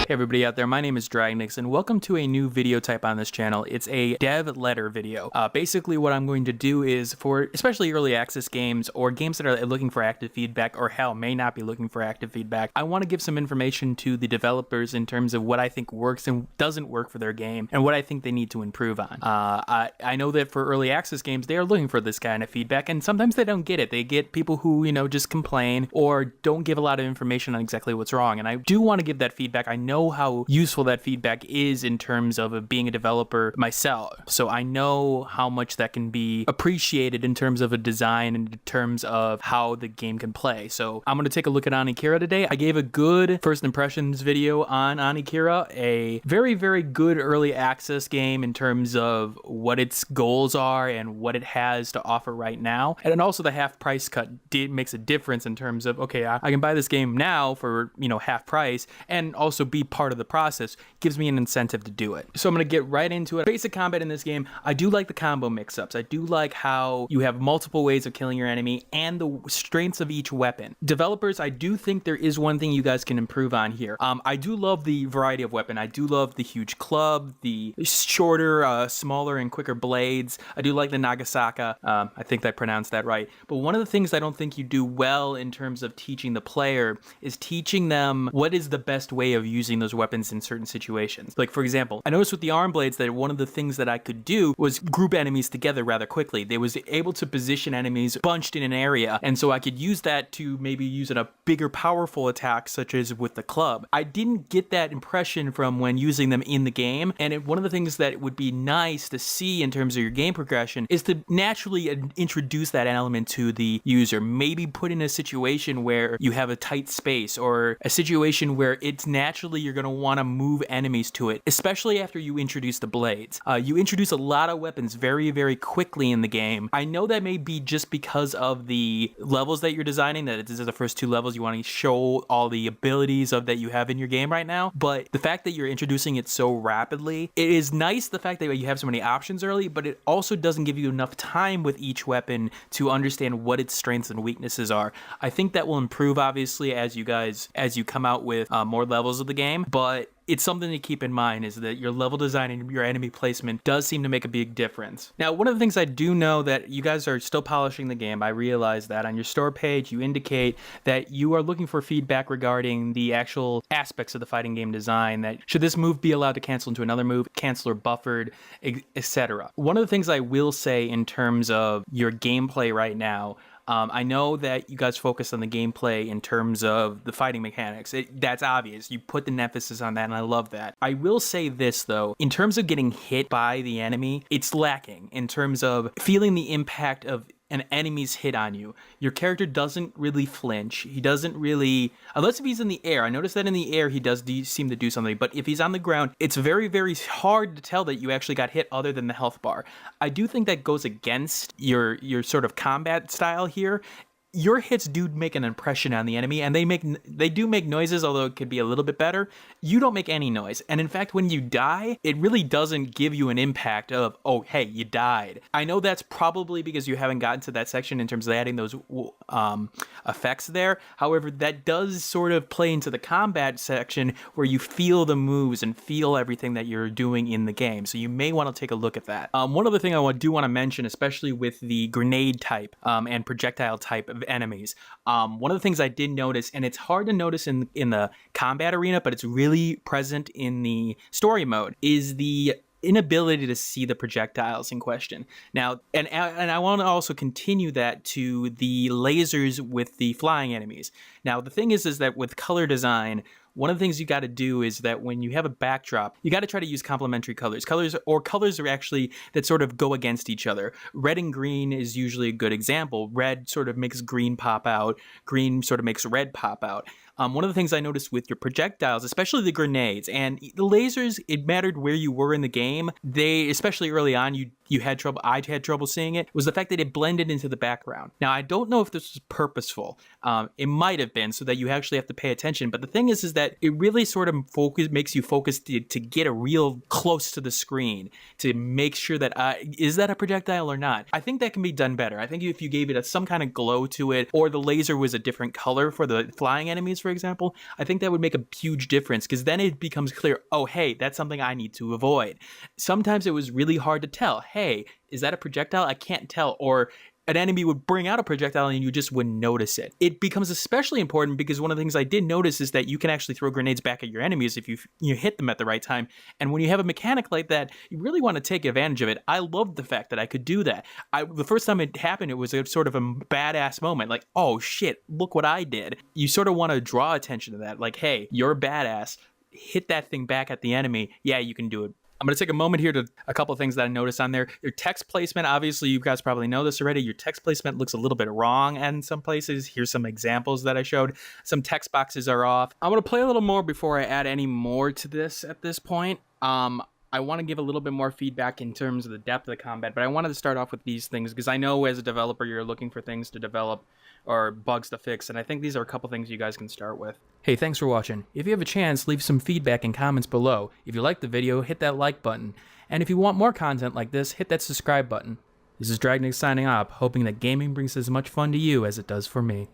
Hey everybody out there, my name is Dragnix and welcome to a new video type on this channel. It's a dev letter video. Basically what I'm going to do is for especially early access games or games that are looking for active feedback or hell may not be looking for active feedback, I want to give some information to the developers in terms of what I think works and doesn't work for their game and what I think they need to improve on. I know that for early access games they are looking for this kind of feedback and sometimes they don't get it. They get people who, you know, just complain or don't give a lot of information on exactly what's wrong, and I do want to give that feedback. I know how useful that feedback is in terms of being a developer myself, so I know how much that can be appreciated in terms of a design and in terms of how the game can play. So I'm going to take a look at Onikira today. I gave a good first impressions video on Onikira, a very, very good early access game in terms of what its goals are and what it has to offer right now, and then also the half price cut makes a difference in terms of, okay, I can buy this game now for, you know, half price and also be part of the process. Gives me an incentive to do it. So I'm going to get right into it. Basic combat in this game, I do like the combo mix-ups. I do like how you have multiple ways of killing your enemy and the strengths of each weapon. Developers, I do think there is one thing you guys can improve on here. I do love the variety of weapon. I do love the huge club, the shorter, smaller and quicker blades. I do like the Nagasaka. I think I pronounced that right. But one of the things I don't think you do well in terms of teaching the player is teaching them what is the best way of using those weapons in certain situations. Like, for example, I noticed with the arm blades that one of the things that I could do was group enemies together rather quickly. They was able to position enemies bunched in an area, and so I could use that to maybe use in a bigger powerful attack such as with the club. I didn't get that impression from when using them in the game, and one of the things that would be nice to see in terms of your game progression is to naturally introduce that element to the user. Maybe put in a situation where you have a tight space or a situation where it's naturally you're going to want to move enemies to it, especially after you introduce the blades. You introduce a lot of weapons very, very quickly in the game. I know that may be just because of the levels that you're designing, that this is the first two levels, you want to show all the abilities that you have in your game right now, but the fact that you're introducing it so rapidly, it is nice the fact that you have so many options early, but it also doesn't give you enough time with each weapon to understand what its strengths and weaknesses are. I think that will improve obviously as you come out with more levels of the game, but it's something to keep in mind is that your level design and your enemy placement does seem to make a big difference. Now, one of the things I do know that you guys are still polishing the game, I realize that on your store page, you indicate that you are looking for feedback regarding the actual aspects of the fighting game design, that should this move be allowed to cancel into another move, cancel or buffered, etc. One of the things I will say in terms of your gameplay right now, I know that you guys focus on the gameplay in terms of the fighting mechanics. That's obvious. You put an emphasis on that, and I love that. I will say this, though. In terms of getting hit by the enemy, it's lacking in terms of feeling the impact of an enemy's hit on you. Your character doesn't really flinch. He doesn't really, unless if he's in the air. I noticed that in the air he does seem to do something, but if he's on the ground, it's very, very hard to tell that you actually got hit other than the health bar. I do think that goes against your sort of combat style here. Your hits do make an impression on the enemy, and they do make noises, although it could be a little bit better. You don't make any noise, and in fact, when you die, it really doesn't give you an impact of, oh, hey, you died. I know that's probably because you haven't gotten to that section in terms of adding those effects there. However, that does sort of play into the combat section where you feel the moves and feel everything that you're doing in the game, so you may want to take a look at that. One other thing I do want to mention, especially with the grenade type and projectile type of enemies. One of the things I did notice, and it's hard to notice in the combat arena, but it's really present in the story mode, is the inability to see the projectiles in question. Now, and I want to also continue that to the lasers with the flying enemies. Now, the thing is that with color design, one of the things you got to do is that when you have a backdrop, you got to try to use complementary colors. Colors are actually that sort of go against each other. Red and green is usually a good example. Red sort of makes green pop out. Green sort of makes red pop out. One of the things I noticed with your projectiles, especially the grenades and the lasers, it mattered where you were in the game. They, especially early on, you had trouble, I had trouble seeing it, was the fact that it blended into the background. Now, I don't know if this was purposeful. It might have been, so that you actually have to pay attention. But the thing is that it really sort of makes you focus to get a real close to the screen to make sure that, is that a projectile or not? I think that can be done better. I think if you gave it some kind of glow to it, or the laser was a different color for the flying enemies, for for example, I think that would make a huge difference, because then it becomes clear, oh, hey, that's something I need to avoid. Sometimes it was really hard to tell, hey, is that a projectile? I can't tell. Or an enemy would bring out a projectile and you just wouldn't notice it. It becomes especially important because one of the things I did notice is that you can actually throw grenades back at your enemies if you hit them at the right time. And when you have a mechanic like that, you really want to take advantage of it. I loved the fact that I could do that. The first time it happened, it was a sort of a badass moment. Like, oh shit, look what I did. You sort of want to draw attention to that. Like, hey, you're a badass. Hit that thing back at the enemy. Yeah, you can do it. I'm going to take a moment here to a couple of things that I noticed on there. Your text placement, obviously you guys probably know this already. Your text placement looks a little bit wrong in some places. Here's some examples that I showed. Some text boxes are off. I'm going to play a little more before I add any more to this at this point. I want to give a little bit more feedback in terms of the depth of the combat, but I wanted to start off with these things because I know as a developer you're looking for things to develop or bugs to fix, and I think these are a couple things you guys can start with. Hey, thanks for watching. If you have a chance, leave some feedback and comments below. If you liked the video, hit that like button. And if you want more content like this, hit that subscribe button. This is Dragnix signing off, hoping that gaming brings as much fun to you as it does for me.